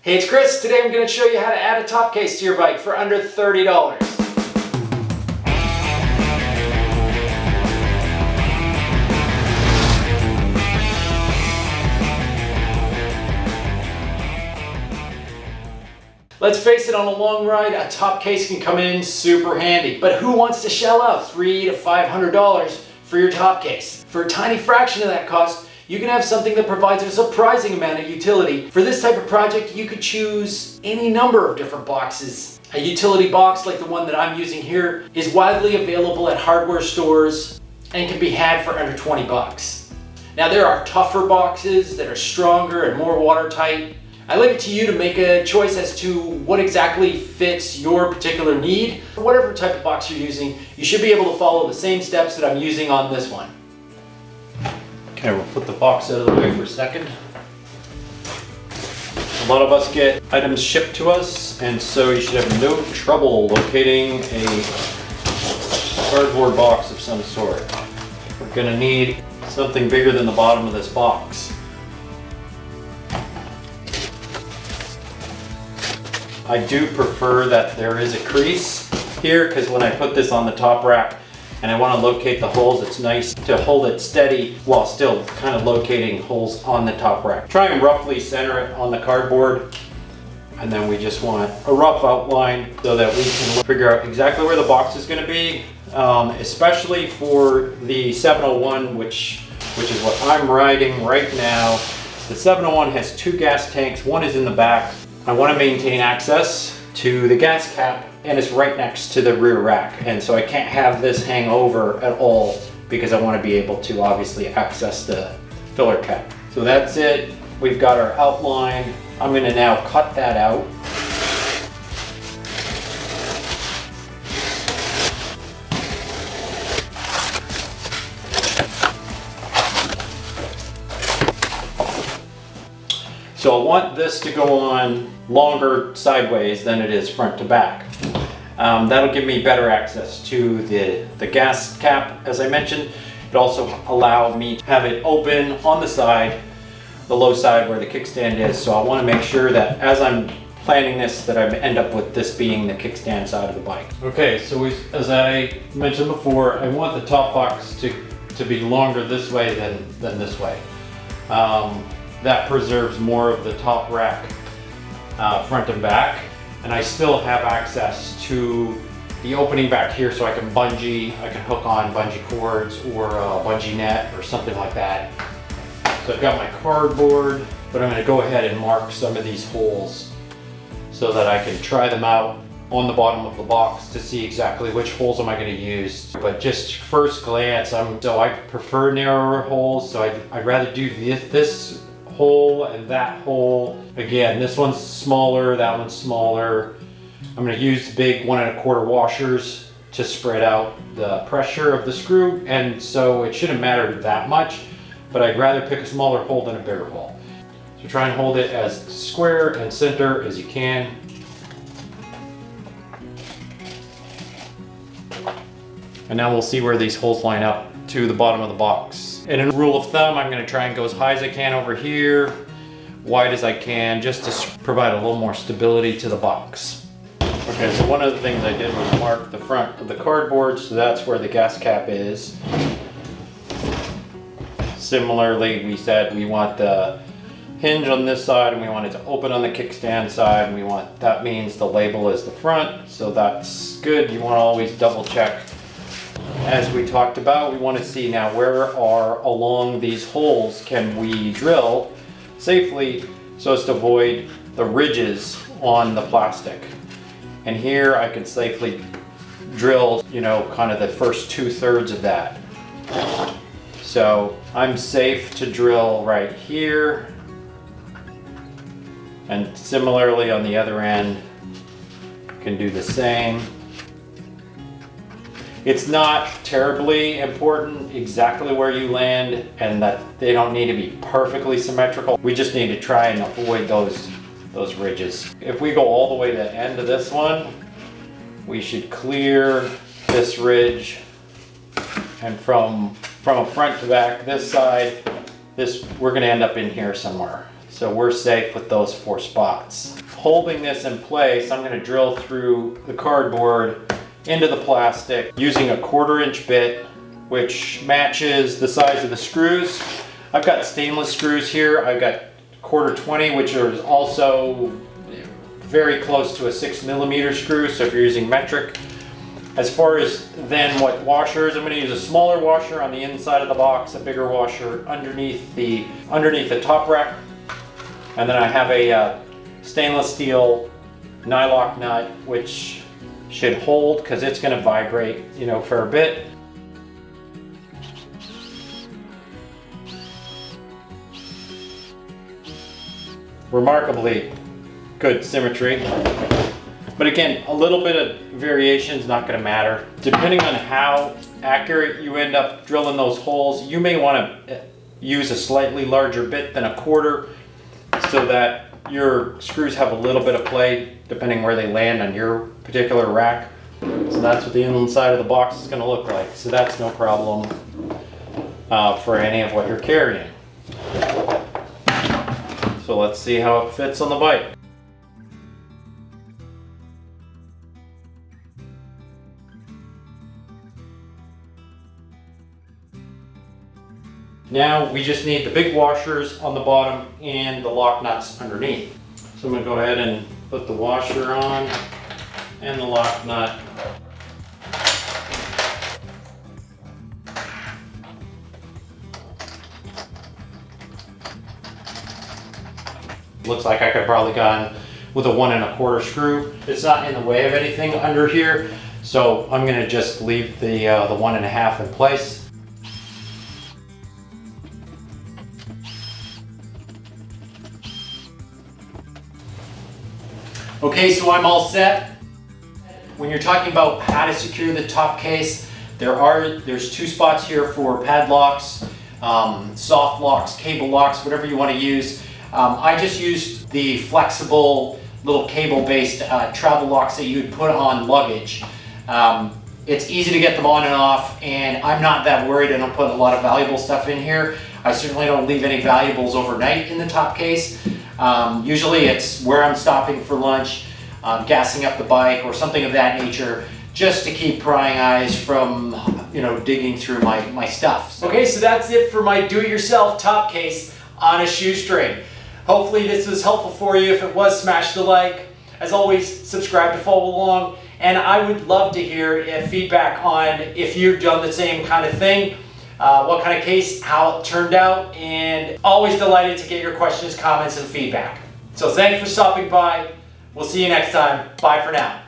Hey, it's Chris. Today I'm going to show you how to add a top case to your bike for under $30. Let's face it, on a long ride, a top case can come in super handy. But who wants to shell out $300 to $500 for your top case? For a tiny fraction of that cost, you can have something that provides a surprising amount of utility. For this type of project, you could choose any number of different boxes. A utility box like the one that I'm using here is widely available at hardware stores and can be had for under 20 bucks. Now there are tougher boxes that are stronger and more watertight. I leave it to you to make a choice as to what exactly fits your particular need. Whatever type of box you're using, you should be able to follow the same steps that I'm using on this one. Okay, we'll put the box out of the way for a second. A lot of us get items shipped to us, and so you should have no trouble locating a cardboard box of some sort. We're gonna need something bigger than the bottom of this box. I do prefer that there is a crease here, because when I put this on the top rack and I want to locate the holes, it's nice to hold it steady while still kind of locating holes on the top rack. Try and roughly center it on the cardboard, and then we just want a rough outline so that we can figure out exactly where the box is going to be, especially for the 701, which is what I'm riding right now. The 701 has two gas tanks. One is in the back. I want to maintain access to the gas cap, and it's right next to the rear rack, and so I can't have this hang over at all because I want to be able to obviously access the filler cap. So that's it. We've got our outline. I'm going to now cut that out. So I want this to go on longer sideways than it is front to back. That'll give me better access to the gas cap, as I mentioned. It also allow me to have it open on the side, the low side where the kickstand is. So I want to make sure that as I'm planning this, that I end up with this being the kickstand side of the bike. Okay, so as I mentioned before, I want the top box to be longer this way than this way. That preserves more of the top rack front and back, and I still have access to the opening back here, so I can bungee, I can hook on bungee cords or a bungee net or something like that. So I've got my cardboard, but I'm going to go ahead and mark some of these holes so that I can try them out on the bottom of the box to see exactly which holes am I going to use. But just first glance, I prefer narrower holes, so I'd rather do this hole and that hole. Again, this one's smaller, that one's smaller. I'm going to use big 1 1/4 washers to spread out the pressure of the screw, and so it shouldn't matter that much, but I'd rather pick a smaller hole than a bigger hole. So try and hold it as square and center as you can. And now we'll see where these holes line up to the bottom of the box. And in rule of thumb, I'm going to try and go as high as I can over here, wide as I can, just to provide a little more stability to the box. Okay, so one of the things I did was mark the front of the cardboard, so that's where the gas cap is. Similarly, we said we want the hinge on this side, and we want it to open on the kickstand side, and that means the label is the front, so that's good. You want to always double check. As we talked about, we want to see now where along these holes can we drill safely so as to avoid the ridges on the plastic. And here I can safely drill, kind of the first 2/3 of that. So I'm safe to drill right here. And similarly on the other end, can do the same. It's not terribly important exactly where you land, and that they don't need to be perfectly symmetrical. We just need to try and avoid those ridges. If we go all the way to the end of this one, we should clear this ridge, and from a front to back, this side, we're going to end up in here somewhere. So we're safe with those 4 spots. Holding this in place, I'm going to drill through the cardboard into the plastic using a 1/4 inch bit, which matches the size of the screws. I've got stainless screws here. I've got 1/4 20, which are also very close to a 6mm screw, so if you're using metric. As far as then what washers, I'm going to use a smaller washer on the inside of the box, a bigger washer underneath the top rack, and then I have a stainless steel nylock nut, which should hold because it's going to vibrate, you know, for a bit. Remarkably good symmetry. But again, a little bit of variation is not going to matter. Depending on how accurate you end up drilling those holes, you may want to use a slightly larger bit than a 1/4 so that your screws have a little bit of play depending where they land on your particular rack. So that's what the inside of the box is going to look like. So that's no problem for any of what you're carrying. So let's see how it fits on the bike. Now we just need the big washers on the bottom and the lock nuts underneath. So I'm going to go ahead and put the washer on and the lock nut. Looks like I could have probably gone with a 1 1/4 screw. It's not in the way of anything under here, so I'm going to just leave the 1 1/2 in place. Okay, so I'm all set. When you're talking about how to secure the top case, there's 2 spots here for padlocks, soft locks, cable locks, whatever you want to use. I just used the flexible little cable-based travel locks that you would put on luggage. It's easy to get them on and off, and I'm not that worried. I don't put a lot of valuable stuff in here. I certainly don't leave any valuables overnight in the top case. Usually it's where I'm stopping for lunch, gassing up the bike, or something of that nature, just to keep prying eyes from, you know, digging through my stuff. Okay, so that's it for my do-it-yourself top case on a shoestring. Hopefully this was helpful for you. If it was, smash the like. As always, subscribe to follow along. And I would love to hear feedback on if you've done the same kind of thing, what kind of case, how it turned out, and always delighted to get your questions, comments, and feedback. So thanks for stopping by. We'll see you next time. Bye for now.